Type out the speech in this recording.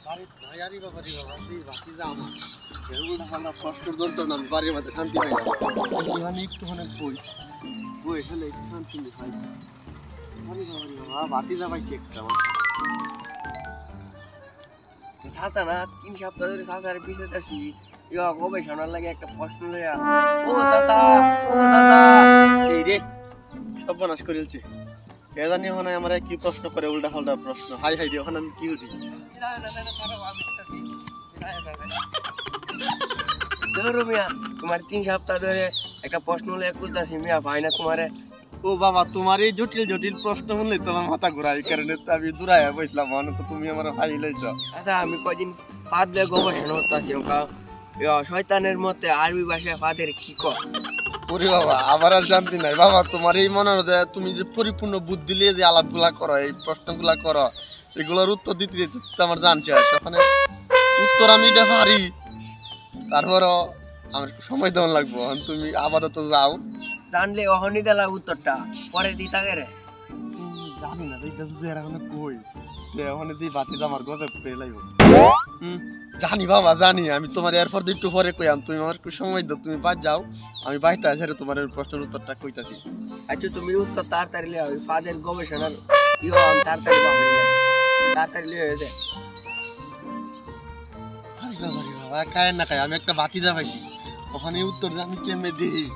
বাড়ি নাই আরি বাবা রে বাবা তুই বাকি যা আমার এরকম ঠান্ডা কষ্ট দন্ত না বাড়ির মধ্যে শান্তি পাই না এখানে একটুখানে বই খেলে একটু শান্তি নেই ভাই আরে বাবা রে বাবা বাতি যা পাইছি একটা চাচা না 3 সপ্তাহ ধরে চাচার পিছনে আছি গবেষণার লাগে একটা প্রশ্ন লইয়া ও চাচা এই রে সর্বনাশ করেছে কে জানি ওখানে আমার কি প্রশ্ন করে উল্টা পাল্টা প্রশ্ন হাই হাই রে ওখানে আমি কি বুঝি তোমার 3 সপ্তাহ ধরে একটা প্রশ্ন লইয়া খুঁজতেছি মিয়া ভাই না তোমারে। ও বাবা তোমার এই জটিল জটিল প্রশ্ন শুনলে তোমার মাথা ঘুরাই কারণে তো আমি দূরাইয়া বসলাম তুমি আমার হাই লইছ। আচ্ছা আমি কয়দিন ফাদ দিয়ে গবেষণা করতেছি শয়তানের মতে আরবি ভাষায় ফাদের কি কয়? ওরে বাবা আমার আর শান্তি নাই বাবা তোমার এই মনে হয় তুমি যে পরিপূর্ণ বুদ্ধি নিয়ে যে আলাপগুলা করো এই প্রশ্নগুলা করো এগুলোর উত্তর দিতে দিতে তো আমার জানছে ওখানে উত্তর আমি এটা পারি তারপরও আমার সময় দেওয়া লাগবো তুমি আপাতত যাও। জানলে অহনি দিলা উত্তরটা পরে দি থাকে রে জানি না এইটা যদি এখন কই ওখানে দিয়ে বাতি আমার গজব করে লাগবো। জানি বাবা জানি আমি তোমার এরপর একটু পরে কইয়াম তুমি আমার একটু সময় দাও তুমি বাদ যাও আমি বাইতে আসে তোমার প্রশ্নের উত্তরটা কইতাছি। আচ্ছা তুমি উত্তর তাড়াতাড়ি লিয়া ওই ফাদের গবেষণার আমি তাড়াতাড়ি পাবো তাড়াতাড়ি লিয়ে হয়ে যায়। আরে বাবা রে বাবা খায় না খায় আমি একটা বাতি যা পাইছি ওখানে উত্তর আমি কেমনে দিই।